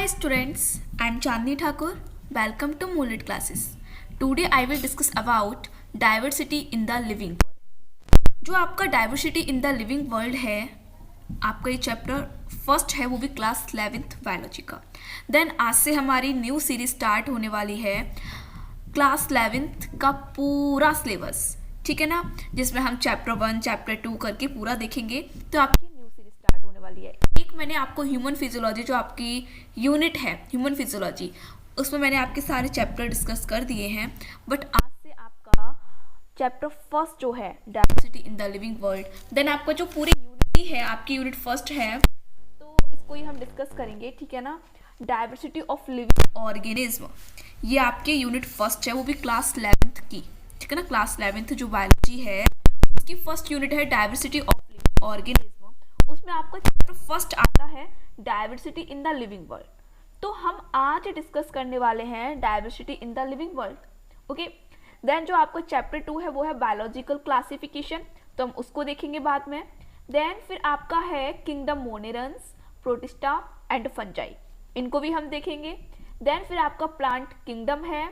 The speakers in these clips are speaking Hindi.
Hi students, I am Chandni Thakur. Welcome to Moolid classes. Today I will discuss about diversity in the living world. जो आपका diversity in the living world है, आपका ये चैप्टर फर्स्ट है, वो भी क्लास 11th बायोलॉजी का. देन आज से हमारी न्यू सीरीज स्टार्ट होने वाली है क्लास 11th का पूरा सिलेबस, ठीक है ना, जिसमें हम चैप्टर 1 चैप्टर 2 करके पूरा देखेंगे. तो आपकी न्यू सीरीज स्टार्ट होने वाली है. एक मैंने आपको ह्यूमन फिजियोलॉजी, जो आपकी यूनिट है ह्यूमन फिजियोलॉजी, उसमें मैंने आपके सारे चैप्टर डिस्कस कर दिए हैं. बट आज से आपका चैप्टर फर्स्ट जो है diversity in the living world, then आपका जो पूरी यूनिटी है, आपकी यूनिट फर्स्ट है, तो इसको ही हम डिस्कस करेंगे, ठीक है ना. डाइवर्सिटी ऑफ लिविंग ऑर्गेनिज्म, ये आपके यूनिट फर्स्ट है, वो भी क्लास 11th की, ठीक है ना. क्लास 11th जो बायोलॉजी है उसकी फर्स्ट यूनिट है डाइवर्सिटी ऑफ लिविंग ऑर्गेनिज्म. उसमें आपका चैप्टर फर्स्ट आता है diversity in the living world. तो हम आज डिस्कस करने वाले हैं diversity in the living world. Okay, then जो आपका चैप्टर 2 है वो है बायोलॉजिकल क्लासिफिकेशन, तो हम उसको देखेंगे बाद में. देन फिर आपका है किंगडम मोनेरंस, प्रोटिस्टा एंड फंजाई, इनको भी हम देखेंगे. देन फिर आपका प्लांट किंगडम है.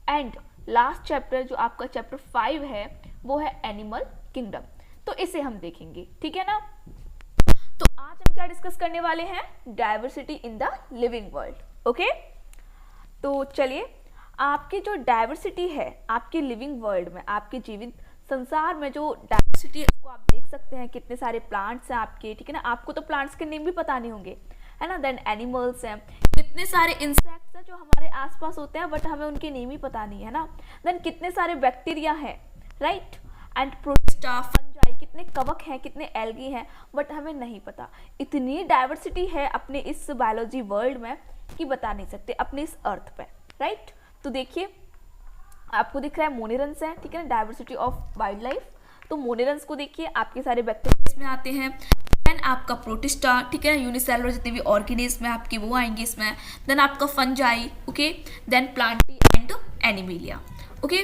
एंड लास्ट चैप्टर जो आपका चैप्टर 5 है वो है एनिमल किंगडम, तो इसे हम देखेंगे, ठीक है ना. तो आज हम क्या डिस्कस करने वाले हैं, diversity in the living world. Okay, तो चलिए, आपकी जो डाइवर्सिटी है आपके लिविंग वर्ल्ड में, आपके जीवित संसार में जो डाइवर्सिटी है उसको आप देख सकते हैं. कितने सारे प्लांट्स हैं आपके, ठीक है ना. आपको तो प्लांट्स के नेम भी पता नहीं होंगे, है ना. देन एनिमल्स हैं, कितने सारे इंसेक्ट्स हैं जो हमारे आसपास होते हैं बट हमें उनके नेम ही पता नहीं है ना. देन कितने सारे बैक्टीरिया हैं, राइट. एंड प्रोटिस्टा, फंजाई, कितने कवक हैं, कितने एल्गी हैं, बट हमें नहीं पता. इतनी डाइवर्सिटी है अपने इस बायोलॉजी वर्ल्ड में कि बता नहीं सकते, अपने इस अर्थ पे, राइट. तो देखिए, आपको दिख रहा है मोनेरंस है, ठीक है ना, डाइवर्सिटी ऑफ वाइल्ड लाइफ. तो मोनेरंस को देखिए, आपके सारे बैक्टीरिया इसमें आते हैं. देन आपका प्रोटिस्टा, ठीक है, यूनिसेलुलर जितने भी ऑर्गेनिज्म है आपके वो आएंगे इसमें. देन आपका fungi, okay. Then plantae and animalia, okay.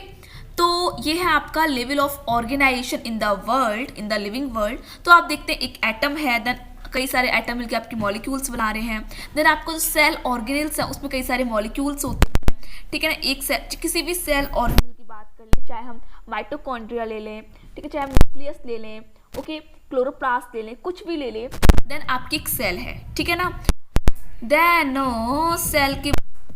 तो ये है आपका level of organisation in the world, in the living world. तो आप देखते हैं एक एटम है, देन कई सारे एटम मिलकर आपकी मॉलिक्यूल्स बना रहे हैं. देन आपको जो सेल ऑर्गेनेल्स है उसमें कई सारे मॉलिक्यूल्स होते हैं, ठीक है ना. एक सेल, किसी भी सेल ऑर्गेनेल की बात कर ले, चाहे हम माइटोकॉन्ड्रिया ले लें, ठीक है, चाहे हम न्यूक्लियस ले लें, ओके, क्लोरोप्लास्ट ले लें, कुछ भी ले लें, देन आपकी एक सेल है, ठीक है ना.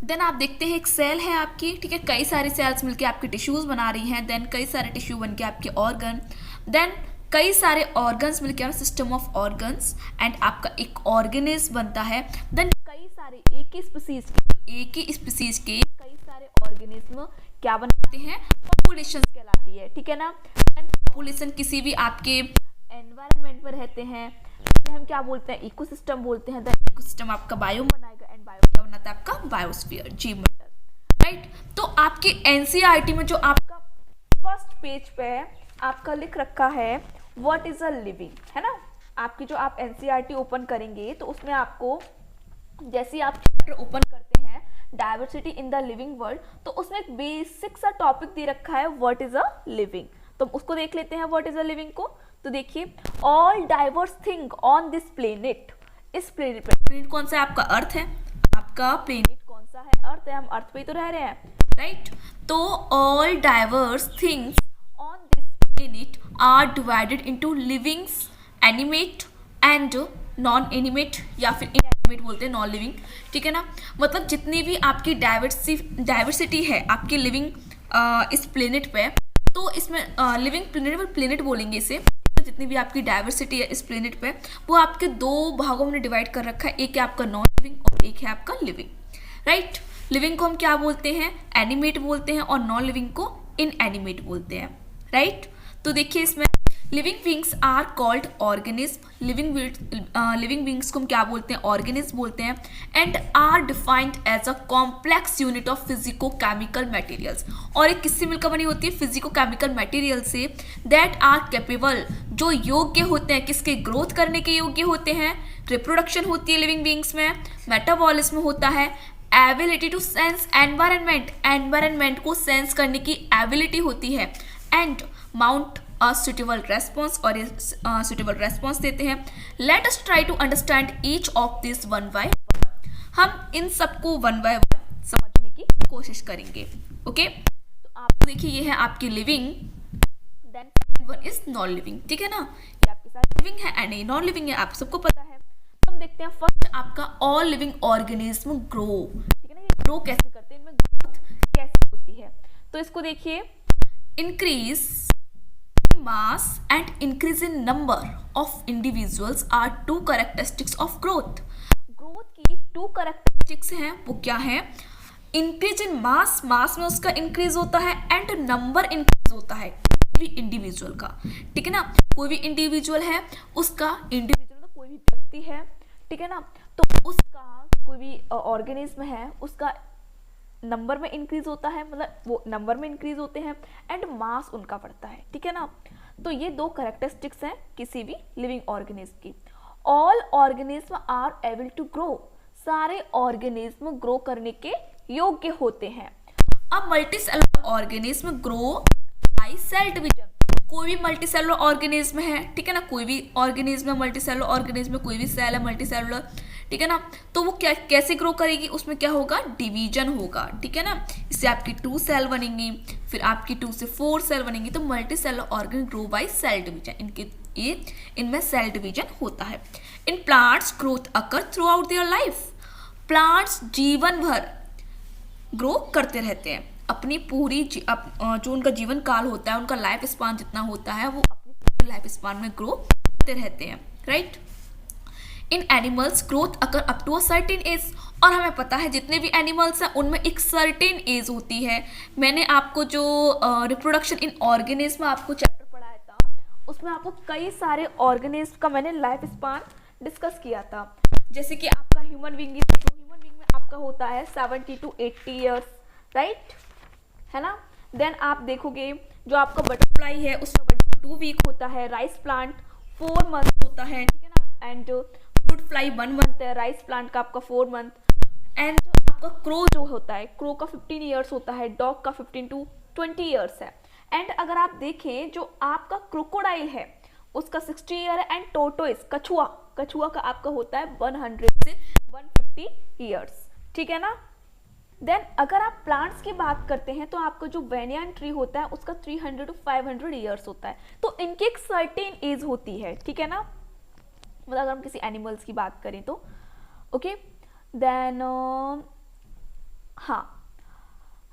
देन आप देखते हैं एक सेल है आपकी, ठीक है, कई सारी सेल्स मिलकर आपके टिश्यूज बना रही हैं. देन कई सारे टिश्यू बन के आपके ऑर्गन, देन कई सारे ऑर्गन्स मिलकर सिस्टम ऑफ ऑर्गन्स, एंड आपका एक ऑर्गेनिज्म बनता है. देन कई सारे एक ही स्पीसीज के कई सारे ऑर्गेनिज्म क्या बनाते हैं, पॉपुलेशन कहलाती है, ठीक है ना. एंड पॉपुलेशन किसी भी आपके एनवायरनमेंट में रहते हैं, हम क्या बोलते हैं, इकोसिस्टम बोलते हैं. देन इकोसिस्टम आपका बायोम बनाएगा, एंड बायोम क्या बनाता है आपका बायोस्फीयर, जीव मंडल, राइट. तो आपके एनसीईआरटी में जो आपका फर्स्ट पेज पे आपका लिख रखा है व्हाट इज अ लिविंग, है ना. आपकी जो आप एनसीईआरटी ओपन करेंगे तो उसमें आपको जैसे आप चैप्टर ओपन करते हैं diversity in the living world, तो उसमें एक बेसिक सा टॉपिक दे रखा है व्हाट इज अ लिविंग. तो उसको देख लेते हैं व्हाट इज अ लिविंग को. तो देखिए, all diverse thing on this planet, इस प्लेनेट पे, प्लेनेट कौन सा है आपका, अर्थ है. आपका प्लेनेट कौन सा है, अर्थ है, हम अर्थ पे ही तो रह रहे हैं, राइट. तो all diverse things on this planet are divided into livings, animate and non animate, या फिर इनएनिमेट बोलते हैं, नॉन लिविंग, ठीक है ना. मतलब जितनी भी आपकी डाइवर्सिटी है आपकी लिविंग इस प्लेनेट पे, तो इसमें लिविंग प्लेनेट बोलेंगे इसे. जितनी भी आपकी डाइवर्सिटी है इस प्लेनेट पे, वो आपके दो भागों में डिवाइड कर रखा है. एक है आपका नॉन लिविंग और एक है आपका लिविंग, राइट. लिविंग को हम क्या बोलते हैं, एनिमेट बोलते हैं, और नॉन लिविंग को इनएनिमेट बोलते हैं, राइट. तो देखिए, इसमें living beings are called organism. Living beings को हम क्या बोलते हैं, ऑर्गेनिज्म बोलते हैं. And are defined as a complex unit of physico chemical materials. और एक किससे मिलकर बनी होती है, फिजिको केमिकल मटेरियल से, दैट आर कैपेबल, जो योग्य होते हैं, किसके, ग्रोथ करने के योग्य होते हैं. रिप्रोडक्शन होती है लिविंग बींग्स में, मेटाबॉलिज्म होता है, ability to sense environment, environment को सेंस करने की एबिलिटी होती है. एंड माउंट सुटेबल रेस्पॉन्स, और सुटेबल रेस्पॉन्स देते हैं. Let us try to understand each of this one by. हम इन सबको वन बाय वन समझने की कोशिश करेंगे। ओके, तो आप देखिए ये है आपकी living, then one is non living, ठीक है ना, ये आपके साथ लिविंग है एंड ये नॉन लिविंग है, आप सबको पता है। तो हम देखते हैं फर्स्ट आपका ऑल लिविंग ऑर्गेनिज्म ग्रो, ठीक है ना, ये ग्रो कैसे करते हैं, इनमें ग्रोथ कैसे होती है। तो इसको देखिए, increase mass and increase in number of individuals are two characteristics of growth. growth की two characteristics हैं, वो क्या है, increase in mass, mass में उसका increase होता है and number increase होता है किसी भी इंडिविजुअल का, ठीक है ना, कोई भी इंडिविजुअल है उसका, इंडिविजुअल तो कोई भी व्यक्ति है, ठीक है ना, तो उसका कोई भी ऑर्गेनिज्म है उसका नंबर में इंक्रीज होता है, मतलब वो नंबर में इंक्रीज होते हैं एंड मास उनका बढ़ता है, ठीक है ना। तो ये दो कैरेक्टरिस्टिक्स हैं किसी भी लिविंग ऑर्गेनिज्म की। All organism are able to grow, सारे ऑर्गेनिज्म ग्रो करने के योग्य होते हैं। अब multicellular organism grow by cell division, कोई भी मल्टीसेलुलर ऑर्गेनिज्म है, ठीक है ना, कोई भी ऑर्गेनिज्म है मल्टीसेलुलर ऑर्गेनिज्म में, कोई भी सेल है मल्टीसेलुलर, ठीक है ना, तो वो क्या कैसे ग्रो करेगी, उसमें क्या होगा, डिवीजन होगा, ठीक है ना, इससे आपकी 2 सेल बनेंगी, फिर आपकी 2 से 4 सेल बनेंगी, तो multi cellular organ grow by cell division, इनमें सेल डिवीजन होता है। In plants growth occur throughout their life, plants जीवन भर ग्रो करते रहते हैं, अपनी पूरी जो उनका जीवन काल होता है, उनका लाइफ स्पान जितना होता है, वो अपनी पूरी लाइफ स्पान में ग्रो करते रहते हैं, right. In animals growth occur up to a certain age, और हमें पता है जितने भी एनिमल्स हैं उनमें एक सर्टेन एज होती है। मैंने आपको जो रिप्रोडक्शन इन ऑर्गेनिज्म आपको चैप्टर पढ़ाया था, उसमें आपको कई सारे ऑर्गेनिज्म का मैंने लाइफ स्पान डिस्कस किया था, जैसे कि आपका ह्यूमन बीइंग में आपका होता है 70 to 80 ईयर्स, राइट, है ना। देन आप देखोगे जो आपका बटरफ्लाई है उसमें 2 वीक होता है, राइस प्लांट 4 मंथ होता है, ठीक है ना, एंड फ्रूट फ्लाई 1 मंथ है, राइस प्लांट का आपका 4 मंथ, एंड आपका क्रो जो होता है, क्रो का 15 ईयर्स होता है, डॉग का 15 to 20 ईयर्स है। एंड अगर आप देखें जो आपका क्रोकोडाइल है उसका 60 ईयर है, एंड टोटोइस कछुआ का आपका होता है 100 से 150 ईयर्स, ठीक है ना। देन अगर आप प्लांट्स की बात करते हैं तो आपका जो बैनियन ट्री होता है उसका 300 to 500 ईयर्स होता है, तो इनकी एक सर्टेन एज होती है, ठीक है ना, मतलब अगर हम किसी एनिमल्स की बात करें तो, ओके। देन हाँ,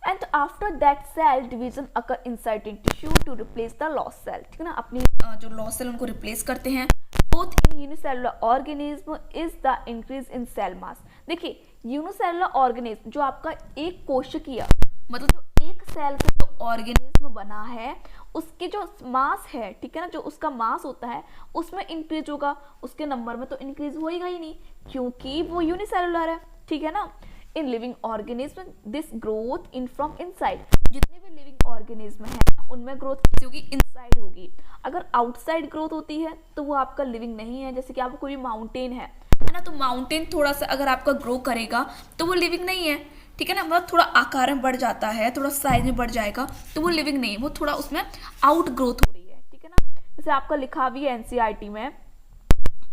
and after that cell division occur inside in tissue to replace the lost cell, ठीक है ना, अपनी जो लॉस्ट सेल उनको रिप्लेस करते हैं। Both in unicellular organism is the increase in cell mass, देखिए यूनिसेलुलर ऑर्गेनिज्म जो आपका एक कोशिकीय, मतलब जो एक सेल से जो ऑर्गेनिज्म बना है उसके जो मास है, ठीक है ना, जो उसका मास होता है उसमें इंक्रीज होगा, उसके नंबर में तो इंक्रीज होएगा ही नहीं क्योंकि वो यूनिसेलुलर है, ठीक है ना। In living organism this growth in from inside, जितने भी लिविंग ऑर्गेनिज्म है उनमें ग्रोथ कैसी होगी, इनसाइड होगी। अगर आउटसाइड ग्रोथ होती है तो वो आपका लिविंग नहीं है, जैसे कि आपको कोई माउंटेन है ना, तो माउंटेन थोड़ा सा अगर आपका ग्रो करेगा तो वो लिविंग नहीं है, ठीक है ना, मतलब थोड़ा आकार में बढ़ जाता है, थोड़ा साइज में बढ़ जाएगा तो वो लिविंग नहीं है, वो थोड़ा उसमें आउट ग्रोथ हो रही है, ठीक है ना। जैसे आपका लिखा भी है एनसीईआरटी में,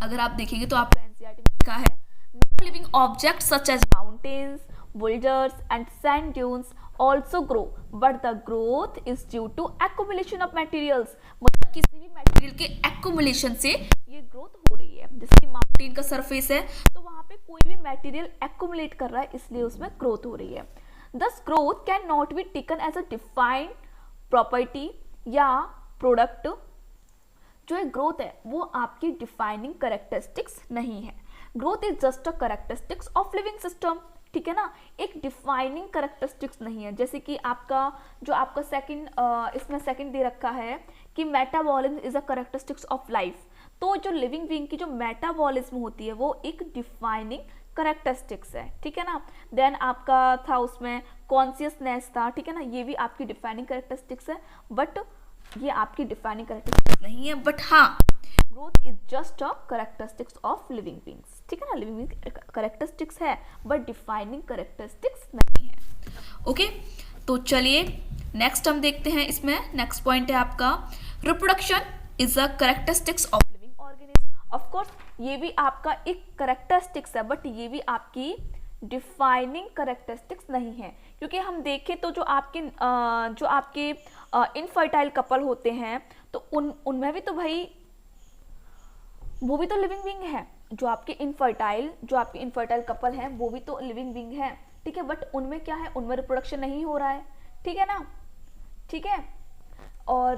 अगर आप देखेंगे तो आपका एनसीईआरटी में लिखा है living objects such as mountains, boulders and sand dunes also grow but the growth is due to accumulation of materials, मतलब किसी भी मटेरियल के accumulation से ये ग्रोथ हो रही है। जैसे माउंटेन का सरफेस है तो वहाँ पे कोई भी मटेरियल एक्यूमुलेट कर रहा है इसलिए उसमें ग्रोथ हो रही है। Thus growth can not be taken as a defined property या प्रोडक्ट, जो एक ग्रोथ है वो आपकी डिफाइनिंग कैरेक्टरिस्टिक्स नहीं है। Growth is just a characteristics of living system, ठीक है ना, एक डिफाइनिंग कैरेक्टरिस्टिक्स नहीं है। जैसे कि आपका जो आपका सेकंड इसमें सेकंड दे रखा है कि metabolism is a characteristics of life, तो जो लिविंग बीइंग की जो मेटाबॉलिज्म होती है वो एक डिफाइनिंग कैरेक्टरिस्टिक्स है, ठीक है ना। देन आपका था उसमें कॉन्शियसनेस था, ठीक है ना, ये भी आपकी डिफाइनिंग कैरेक्टरिस्टिक्स है, बट ये आपकी डिफाइनिंग कैरेक्टरिस्टिक्स नहीं है। बट हाँ, growth is just a characteristics of living beings, ठीक है ना, लिविंग बीइंग कैरेक्टरिस्टिक्स है बट डिफाइनिंग कैरेक्टरिस्टिक्स नहीं है। ओके, तो चलिए नेक्स्ट हम देखते हैं। इसमें नेक्स्ट पॉइंट है आपका reproduction is a characteristics of living organism. Of course ये भी आपका एक कैरेक्टरिस्टिक्स है बट ये भी आपकी डिफाइनिंग करेक्टरिस्टिक्स नहीं है, क्योंकि हम देखें तो जो आपके इनफर्टाइल कपल होते हैं तो उनमें भी तो भाई वो भी तो लिविंग बीइंग है। जो आपके इनफर्टाइल कपल हैं वो भी तो लिविंग बीइंग है, ठीक है, बट उनमें क्या है, उनमें रिप्रोडक्शन नहीं हो रहा है, ठीक है ना, ठीक है। और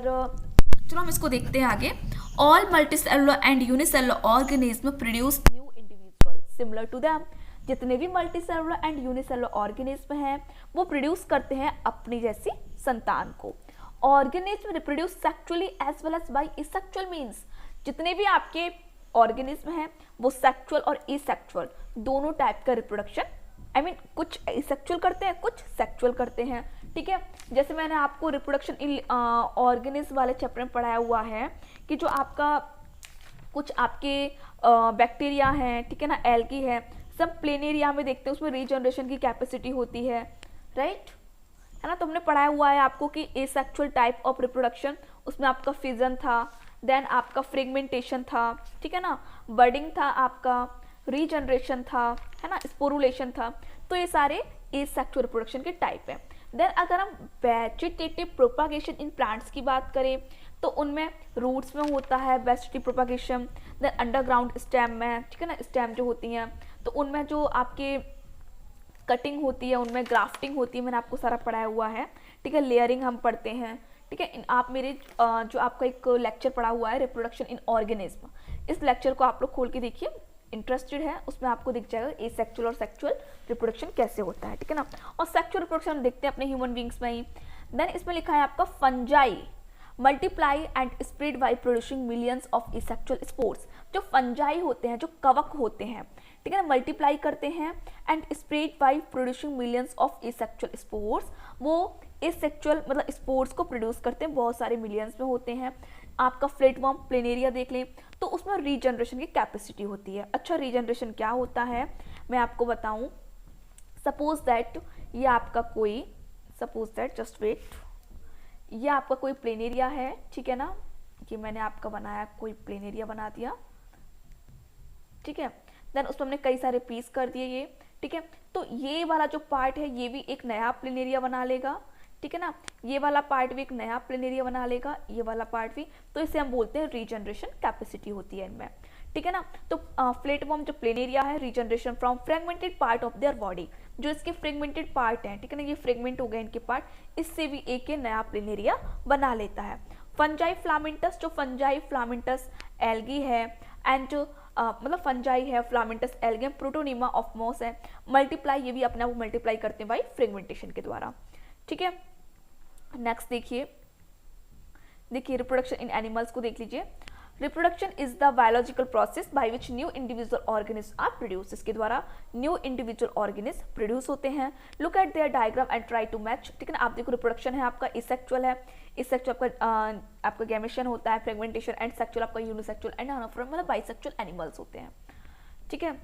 चलो हम इसको देखते हैं आगे। All multicellular and unicellular organism produce new individual similar to them. जितने भी मल्टीसेलुलर एंड यूनिसेलुलर ऑर्गेनिज्म हैं वो प्रोड्यूस करते हैं अपनी जैसी संतान को। Organism reproduce sexually as well as by asexual means. जितने भी आपके ऑर्गेनिज्म हैं वो सेक्सुअल और एसेक्सुअल दोनों टाइप का रिप्रोडक्शन कुछ एसेक्सुअल करते हैं, कुछ सेक्सुअल करते हैं, ठीक है। जैसे मैंने आपको रिप्रोडक्शन इन ऑर्गेनिज्म वाले चैप्टर में पढ़ाया हुआ है कि जो आपका कुछ आपके बैक्टीरिया हैं, ठीक है ना, एल्गी है, सब प्लेनेरिया में देखते हैं उसमें रीजनरेशन की कैपेसिटी होती है, राइट, है ना। तो हमने पढ़ाया हुआ है आपको कि एसेक्सुअल टाइप ऑफ रिप्रोडक्शन, उसमें आपका फिजन था, देन आपका फ्रेगमेंटेशन था, ठीक है ना, बर्डिंग था, आपका रीजनरेशन था, है ना, स्पोरुलेशन था। तो ये सारे एसेक्सुअल रिप्रोडक्शन के टाइप हैं। देन अगर हम वेजिटेटिव प्रोपागेशन इन प्लांट्स की बात करें तो उनमें रूट्स में होता है vegetative propagation, then underground stem में, ठीक है ना, स्टेम जो होती हैं तो उनमें जो आपके कटिंग होती है, उनमें ग्राफ्टिंग होती है, मैंने आपको सारा पढ़ाया हुआ है, ठीक है। लेयरिंग हम पढ़ते हैं, ठीक है। आप मेरे जो आपका एक लेक्चर पढ़ा हुआ है रिप्रोडक्शन इन ऑर्गेनिज्म, इस लेक्चर को आप लोग खोल के देखिए, इंटरेस्टेड है उसमें आपको दिख जाएगा एसेक्सुअल और सेक्सुअल रिप्रोडक्शन कैसे होता है, ठीक है ना। और सेक्सुअल रिप्रोडक्शन देखते हैं अपने ह्यूमन बींग्स में ही। देन इसमें लिखा है आपका fungi multiply and spread by producing millions of asexual spores. जो फंजाई होते हैं, जो कवक होते हैं, ठीक है ना, मल्टीप्लाई करते हैं and spread by producing millions of asexual spores. वो एसेक्सुअल मतलब स्पोर्स को प्रोड्यूस करते हैं, बहुत सारे मिलियंस में होते हैं। आपका फ्लेटवर्म प्लेनेरिया देख लें तो उसमें रीजनरेशन की कैपेसिटी होती है। अच्छा, रीजनरेशन क्या होता है मैं आपको बताऊं। सपोज दैट ये आपका कोई जस्ट वेट, ये आपका कोई प्लेनेरिया है, ठीक है ना, ये मैंने आपका बनाया कोई प्लेनेरिया बना दिया, ठीक है। देन उसमें हमने कई सारे पीस कर दिए ये, ठीक है। तो ये वाला जो पार्ट है ये भी एक नया प्लेनेरिया बना लेगा, ठीक है ना, ये वाला पार्ट भी एक नया प्लेनेरिया बना लेगा, ये वाला पार्ट भी। तो इसे हम बोलते हैं रीजनरेशन कैपेसिटी होती है इनमें, ठीक है ना। तो फ्लेटवर्म जो प्लेनेरिया है, regeneration from fragmented part of their body, जो इसके फ्रेगमेंटेड पार्ट हैं, ठीक है ना, ये फ्रेगमेंट हो गए इनके पार्ट, इससे भी एक नया प्लेनेरिया बना लेता है। फंजाई फ्लामेंटस, जो फंजाई फ्लामेंटस एल्गी है एंड जो मतलब फंजाई है, filamentous algae, protonema of moss है, मल्टीप्लाई, ये भी अपने आप मल्टीप्लाई करते हैं बाई फ्रेगमेंटेशन के द्वारा, ठीक है। नेक्स्ट देखिए रिप्रोडक्शन इन एनिमल्स को देख लीजिए। Reproduction is the biological process by which new individual organism are produce. इसके द्वारा न्यू इंडिविजुअल ऑर्गेनिज्म प्रोड्यूस होते हैं। Look at their diagram and try to match, ठीक है ना। आप देखो रिप्रोडक्शन है आपका एसेक्सुअल है, एसेक्सुअल आपका गैमेशन होता है, फ्रेगमेंटेशन, एंड सेक्सुअल आपका यूनिसेक्सुअल एंड मतलब बाइसेक्सुअल एनिमल्स होते हैं, ठीक है।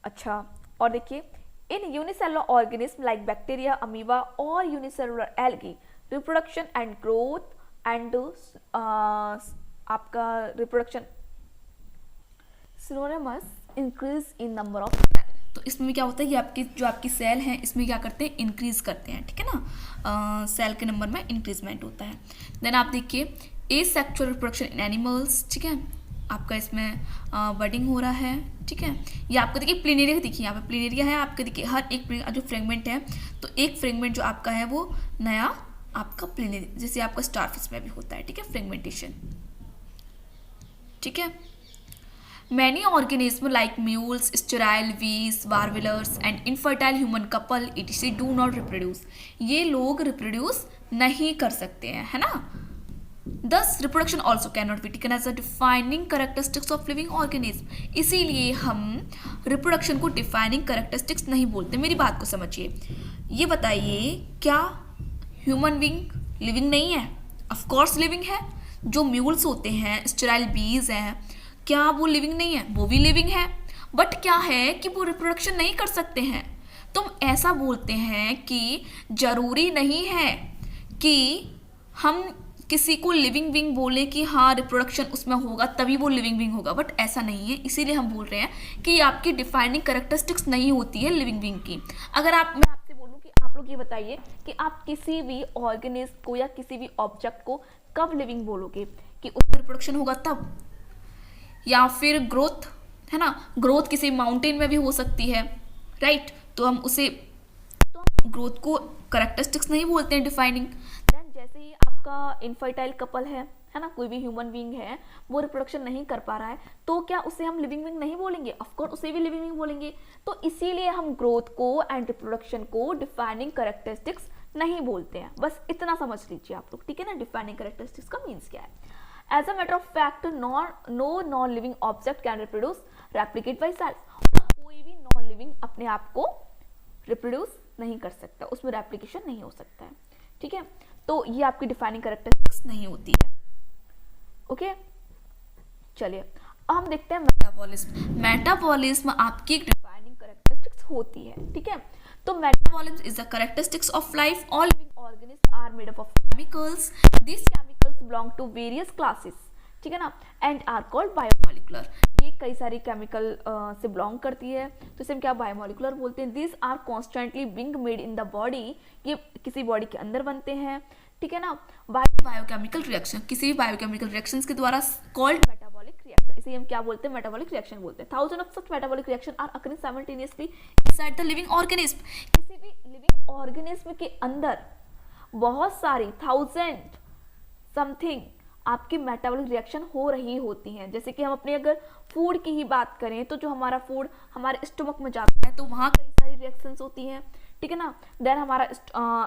अच्छा, और देखिए in unicellular organism like bacteria, amoeba or unicellular algae, reproduction and growth and आपका reproduction synonymous increase in number of cell। तो इसमें क्या होता है कि जो आपकी सेल हैं इसमें क्या करते हैं, इंक्रीज करते हैं, ठीक है ना, सेल के नंबर में इंक्रीजमेंट होता है। देन आप देखिए एसेक्सुअल रिप्रोडक्शन इन एनिमल्स, ठीक है, आपका इसमें बर्डिंग हो रहा है, ठीक है। ये आपको देखिए प्लेनेरिया, देखिए यहाँ पे प्लेनेरिया है आपका, देखिए हर एक जो फ्रेगमेंट है तो एक फ्रेगमेंट जो आपका है वो नया आपका प्लेनेरिया, जैसे आपका स्टारफिश में भी होता है, ठीक है, फ्रेगमेंटेशन, ठीक है। Many organism like mules, sterile bees, warblers and infertile human couple etc do not reproduce. ये लोग रिप्रोड्यूस नहीं कर सकते हैं, है ना। Thus, reproduction also cannot be taken as a defining characteristics of living organism। इसीलिए हम reproduction को defining characteristics नहीं बोलते। मेरी बात को समझिए, ये बताइए क्या human being living नहीं है? Of course living है। जो mules होते हैं, sterile bees हैं, क्या वो living नहीं है? वो भी living है, बट क्या है कि वो reproduction नहीं कर सकते हैं। तुम ऐसा बोलते हैं कि जरूरी नहीं है कि हम किसी को लिविंग बीइंग बोले कि हाँ रिप्रोडक्शन उसमें होगा तभी वो लिविंग बीइंग होगा, बट ऐसा नहीं है। इसीलिए हम बोल रहे हैं कि ये आपकी डिफाइनिंग कैरेक्टरिस्टिक्स नहीं होती है लिविंग बीइंग की। अगर मैं आपसे बोलूँ कि आप लोग ये बताइए कि आप किसी भी ऑर्गेनिज्म को या किसी भी ऑब्जेक्ट को कब लिविंग बोलोगे, कि उसका रिप्रोडक्शन होगा तब, या फिर ग्रोथ, है ना, ग्रोथ किसी माउंटेन में भी हो सकती है, राइट, तो हम ग्रोथ को कैरेक्टरिस्टिक्स नहीं बोलते हैं डिफाइनिंग। देन जैसे ही आपका इनफर्टाइल कपल है ना, कोई भी ह्यूमन बीइंग है वो रिप्रोडक्शन नहीं कर पा रहा है, तो क्या उसे हम लिविंग बीइंग नहीं बोलेंगे? ऑफकोर्स उसे भी लिविंग बीइंग बोलेंगे। तो इसीलिए हम ग्रोथ को एंड रिप्रोडक्शन को डिफाइनिंग कैरेक्टरिस्टिक्स नहीं बोलते हैं। बस इतना समझ लीजिए आप लोग, ठीक है ना, डिफाइनिंग कैरेक्टरिस्टिक्स का मीन्स क्या है। As a matter of fact, no non-living object can reproduce, replicate by self। कोई भी नॉन लिविंग अपने आप को रिप्रोड्यूस नहीं कर सकता, उसमें रेप्लिकेशन नहीं हो सकता है, ठीक है। तो ये आपकी डिफाइनिंग कैरेक्टरिस्टिक्स नहीं होती है। ओके, चलिए अब हम देखते हैं मेटाबॉलिज्म। मेटाबॉलिज्म आपकी एक डिफाइनिंग कैरेक्टरिस्टिक्स होती है, ठीक है। तो metabolism is the characteristics of life. All living organism are made up of chemicals. This chemicals belong to various classes, ठीक है ना, एंड आर कॉल्ड बायोमोलिकुलर। ये कई सारी केमिकल से बिलोंग करती है, तो इसे हम क्या बायोमोलिकुलर बोलते हैं। This are constantly being made in the body. ये किसी बॉडी के अंदर बनते हैं, ठीक है ना, बायोकेमिकल रिएक्शन, किसी भी बायोकेमिकल रिएक्शंस के द्वारा, कॉल्ड मेटाबॉलिक रिएक्शन। इसे हम क्या बोलते हैं? मेटाबॉलिक रिएक्शन बोलते हैं। Thousand of such metabolic reaction are occurring simultaneously inside the living organism. किसी भी लिविंग ऑर्गेनिज्म के अंदर बहुत सारी थाउजेंड समथिंग आपकी मेटाबॉलिक रिएक्शन हो रही होती हैं। जैसे कि हम अपने अगर फूड की ही बात करें, तो जो हमारा फूड हमारे स्टमक में जाता है तो वहाँ कई सारी रिएक्शंस होती हैं, ठीक है ना। देन हमारा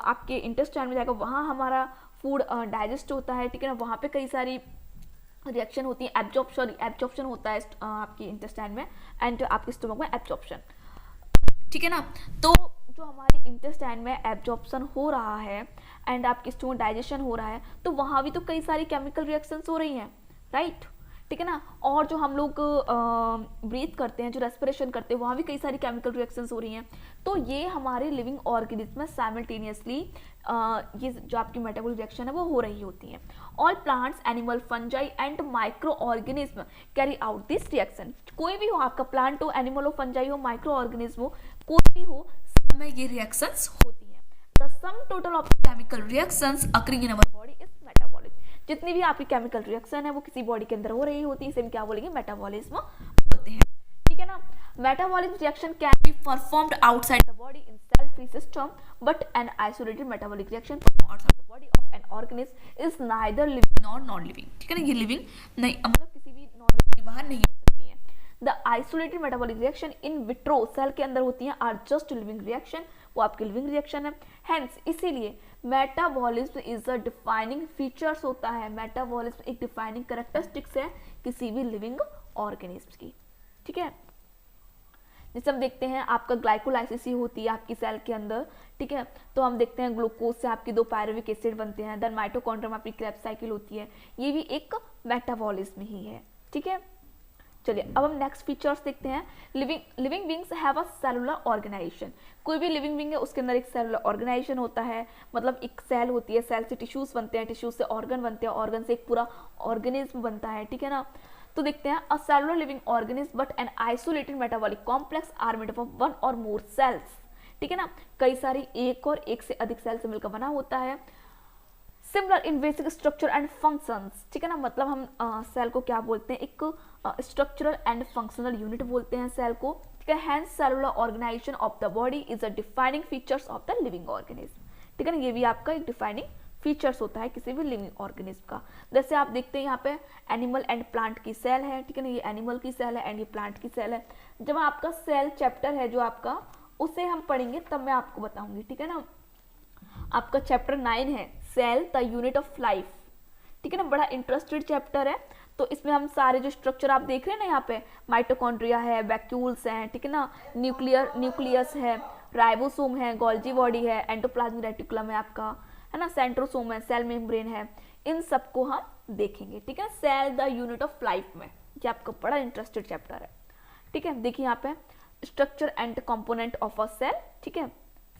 आपके इंटेस्टाइन में जाएगा, वहाँ हमारा फूड डाइजेस्ट होता है, ठीक है ना, वहाँ पे कई सारी रिएक्शन होती है। एब्जॉर्प्शन होता है आपकी इंटेस्टाइन में, एंड आपके स्टमक में एब्जॉर्प्शन, ठीक है ना। तो जो हमारे इंटेस्टाइन में एब्जॉर्प्शन हो रहा है एंड आपके स्टमक डाइजेशन हो रहा है, तो वहाँ भी तो कई सारी केमिकल रिएक्शंस हो रही हैं, राइट, ठीक है ना। और जो हम लोग ब्रीथ करते हैं, जो रेस्पिरेशन करते हैं, वहाँ भी कई सारी केमिकल रिएक्शंस हो रही हैं। तो ये हमारे लिविंग ऑर्गेनिज्म में साइमल्टेनियसली ये जो आपकी मेटाबॉलिक रिएक्शन है वो हो रही होती हैं। All plants, animal, fungi and micro organism carry out this reaction. कोई भी हो, आपका प्लांट हो, एनिमल हो, फंजाई हो, माइक्रो ऑर्गेनिज्म हो, कोई भी हो, सब में ये रिएक्शंस होती हैं। The sum total of chemical reactions occurring in our body is metabolism. जितनी भी आपकी केमिकल रिएक्शन है वो किसी बॉडी के अंदर हो रही होती है, इसे हम क्या बोलेंगे? मेटाबॉलिज्म बोलते हैं, ठीक है ना। Metabolism reaction can be performed outside the body in cell free system, but an isolated metabolic reaction performed outside the body of an organism is neither living nor non living, ठीक है ना। ये लिविंग नहीं, मतलब किसी भी नॉन लिविंग के बाहर नहीं हो सकती है। The isolated metabolic reaction in vitro cell के अंदर होती हैं, आर जस्ट लिविंग रिएक्शन, वो आपकी लिविंग रिएक्शन है। हेंस इसीलिए metabolism is a defining features होता है। मेटाबॉलिज्म एक डिफाइनिंग कैरेक्टरिस्टिक्स है किसी भी लिविंग ऑर्गेनिज्म की, ठीक है। जैसे हम देखते हैं आपका ग्लाइकोलाइसिस ही होती है आपकी सेल के अंदर, ठीक है। तो हम देखते हैं ग्लूकोज से आपकी 2 पायरुविक एसिड बनते हैं। देन माइटोकॉन्ड्रिया में आपकी क्रेब्स साइकिल होती है, ये भी एक मेटाबॉलिज्म ही है, ठीक है। चलिए अब हम नेक्स्ट फीचर्स देखते हैं। Living beings have a cellular organisation. कोई भी लिविंग बीइंग है उसके अंदर एक सेलुलर ऑर्गेनाइजेशन होता है, मतलब एक सेल होती है, सेल से टिश्यूज बनते हैं, टिश्यूज से ऑर्गन बनते हैं, ऑर्गन से एक पूरा ऑर्गेनिज्म बनता है, ठीक है ना। तो देखते हैं a cellular living organism but an isolated metabolic complex are made up of 1 और मोर सेल्स, ठीक है ना। कई सारी एक और एक से अधिक सेल से मिलकर बना होता है। Similar in basic structure and functions, ठीक है ना, मतलब हम सेल को क्या बोलते हैं? एक स्ट्रक्चरल एंड फंक्शनल यूनिट बोलते हैं सेल को, ठीक है। Hence cellular organisation of the body is a defining features of the living organism, ठीक है ना। ये भी आपका एक डिफाइनिंग फीचर्स होता है किसी भी लिविंग ऑर्गेनिज्म का। जैसे आप देखते हैं यहाँ पे एनिमल एंड प्लांट की सेल है, ठीक है ना, ये एनिमल की सेल है एंड ये प्लांट की सेल है। जब आपका सेल चैप्टर है जो आपका, उसे हम पढ़ेंगे तब मैं आपको बताऊंगी, ठीक है ना। आपका चैप्टर 9 है cell the unit of life, ठीक है ना, बड़ा इंटरेस्टेड चैप्टर है। तो इसमें हम सारे जो स्ट्रक्चर आप देख रहे हैं ना, यहाँ पे माइटोकॉन्ड्रिया है, वैक्यूल्स हैं, ठीक है ना, न्यूक्लियस है, राइबोसोम है, गोल्जी बॉडी है, एंडोप्लाज्मिक रेटिकुलम है आपका, है ना, सेंट्रोसोम है, सेल मेम्ब्रेन है, इन सबको हम देखेंगे, ठीक है। Cell the unit of life में ये आपका बड़ा इंटरेस्टेड चैप्टर है, ठीक है। देखिए यहाँ पे structure and component of a cell, ठीक है,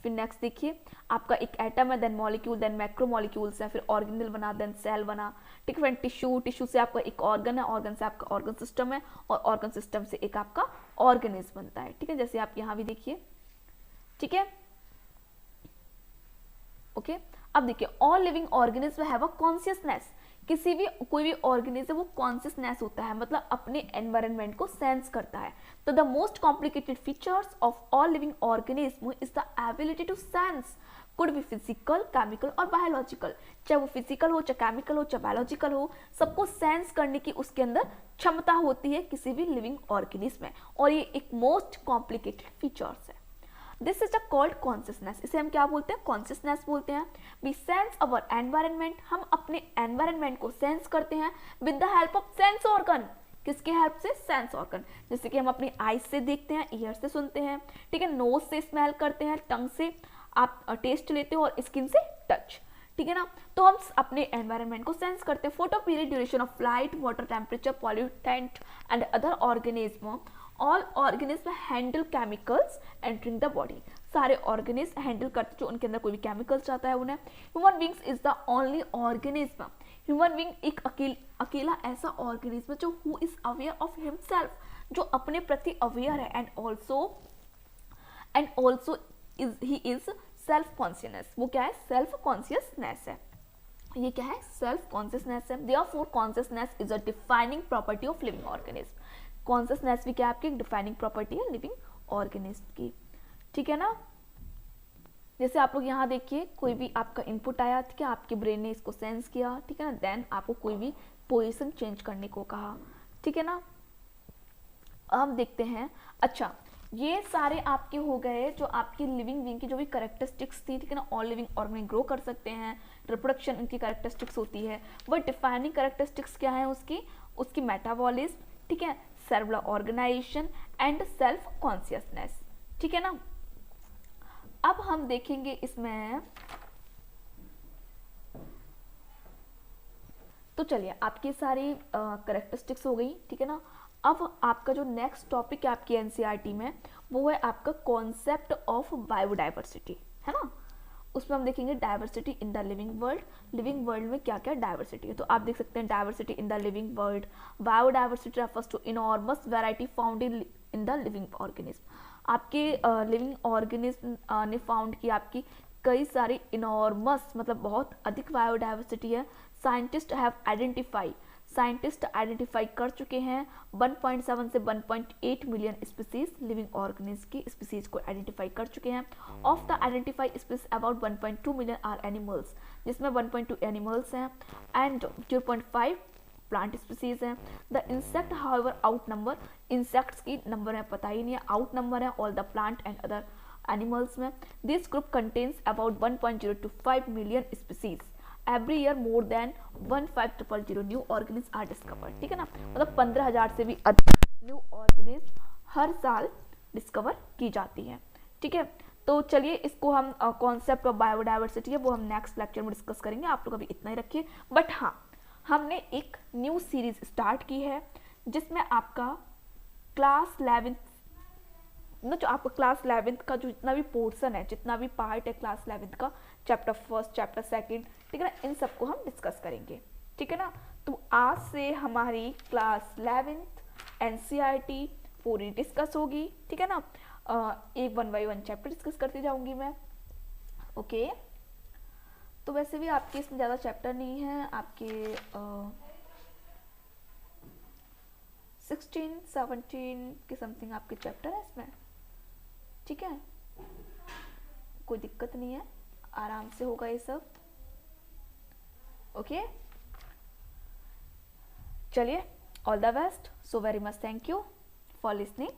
फिर नेक्स्ट देखिए आपका एक एटम है, देन मॉलिक्यूल, देन मैक्रोमॉलिक्यूल्स है, फिर ऑर्गेनल बना, देन सेल बना, ठीक है। फिर टिश्यू से आपका एक ऑर्गन है, ऑर्गन से आपका ऑर्गन सिस्टम है, और ऑर्गन सिस्टम से एक आपका ऑर्गेनिज्म बनता है, ठीक है, जैसे आप यहाँ भी देखिए, ठीक है। ओके, अब देखिए all living organism have a consciousness. कोई भी ऑर्गेनिज्म वो कॉन्शियसनेस होता है, मतलब अपने एनवायरनमेंट को सेंस करता है। तो the most complicated features of all living organism is the ability to sense, could be physical, chemical और बायोलॉजिकल। चाहे वो फिजिकल हो, चाहे केमिकल हो, चाहे बायोलॉजिकल हो, सबको सेंस करने की उसके अंदर क्षमता होती है किसी भी लिविंग ऑर्गेनिज्म में, और ये एक मोस्ट कॉम्प्लिकेटेड फीचर्स है। This is a called consciousness, इसे हम क्या बोलते हैं, कॉन्शियसनेस बोलते हैं। वी सेंस अवर एनवायरनमेंट, हम अपने एनवायरनमेंट को सेंस करते हैं with the help of sense organ. किसके हेल्प से, सेंस ऑर्गन। जैसे कि हम अपनी आईज से देखते हैं, ईयर से सुनते हैं, ठीक है, नोज से स्मेल करते हैं, टंग से आप टेस्ट लेते हो, और स्किन से टच, ठीक है ना। तो हम अपने एनवायरनमेंट को सेंस करते हैं। Photo period, duration of light, water temperature, pollutant and other organism. All organism handle chemicals entering the body, सारे ऑर्गेनिज्म हैंडल करते जो उनके अंदर कोई भी केमिकल्स आता है उन्हें। Human beings is the only organism, human being एक अकेला ऐसा ऑर्गेनिज्म जो who is aware of himself, जो अपने प्रति अवेयर है, and also he is self consciousness. वो क्या है, सेल्फ कॉन्शियसनेस है, ये क्या है, सेल्फ कॉन्शियसनेस है। Therefore consciousness is a defining property of living organism. Consciousness भी क्या आपकी डिफाइनिंग प्रॉपर्टी है लिविंग ऑर्गेनिज्म की, ठीक है ना। जैसे आप लोग यहाँ देखिए, कोई भी आपका इनपुट आया, ठीक है, आपके ब्रेन ने इसको सेंस किया, ठीक है ना, देन आपको कोई भी पोजीशन चेंज करने को कहा, ठीक है ना। अब देखते हैं, अच्छा ये सारे आपके हो गए जो आपकी लिविंग बीइंग की जो भी कैरेक्टरिस्टिक्स थी, ठीक है ना। ऑल लिविंग ऑर्गेनिज्म ग्रो कर सकते हैं, रिप्रोडक्शन इनकी कैरेक्टरिस्टिक्स होती है, बट डिफाइनिंग कैरेक्टरिस्टिक्स क्या है उसकी मेटाबॉलिज्म, ठीक है, cellular organisation and self consciousness, ठीक है ना। अब हम देखेंगे इसमें, तो चलिए आपकी सारी कैरेक्टरिस्टिक्स हो गई, ठीक है ना। अब आपका जो नेक्स्ट टॉपिक है आपकी एनसीईआरटी में, वो है आपका कॉन्सेप्ट ऑफ बायोडाइवर्सिटी, है ना। उसमें हम देखेंगे diversity in the living world, living world में क्या क्या डाइवर्सिटी है। तो आप देख सकते हैं diversity in the living world, biodiversity refers to enormous variety found in the living organism. आपके लिविंग ऑर्गेनिज्म ने फाउंड की आपकी कई सारी इनॉर्मस, मतलब बहुत अधिक बायोडाइवर्सिटी है। साइंटिस्ट आइडेंटिफाई कर चुके हैं 1.7 से 1.8 मिलियन स्पीसीज, लिविंग ऑर्गेनिज्म की स्पीसीज को आइडेंटिफाई कर चुके हैं। Of the identify species about 1.2 million are animals, जिसमें 1.2 एनिमल्स हैं, एंड 0.5 प्लांट स्पीसीज हैं। The insect however out number, insects की नंबर है पता ही नहीं है, आउट नंबर है all the plant and other animals में। This group contains about 1.025 million species. Every year more than 1500 new organism are discovered, ठीक है ना। मतलब 15,000 से भी अधिक न्यू ऑर्गेनिज्म हर साल डिस्कवर की जाती है, ठीक है। तो चलिए इसको हम कॉन्सेप्ट ऑफ बायोडाइवर्सिटी है वो हम नेक्स्ट लेक्चर में डिस्कस करेंगे, आप लोग अभी इतना ही रखिए। बट हाँ, हमने एक न्यू सीरीज स्टार्ट की है जिसमें आपका क्लास 11th जो आपका क्लास 11th का जो जितना भी पोर्सन है, जितना भी पार्ट है क्लास 11th का, चैप्टर 1, चैप्टर 2, ठीक है ना, इन सबको हम डिस्कस करेंगे, ठीक है ना। तो आज से हमारी क्लास 11th एनसीईआरटी पूरी डिस्कस होगी, ठीक है ना। एक 1 by 1 चैप्टर डिस्कस करती जाऊंगी मैं, ओके। तो वैसे भी आपके इसमें ज़्यादा चैप्टर नहीं है, आपके 16-17 के समथिंग आपके चैप्टर है इसमें, ठीक है, कोई दिक्कत नहीं है, आराम से होगा ये सब, ओके। चलिए, all the best, so very much thank you for listening.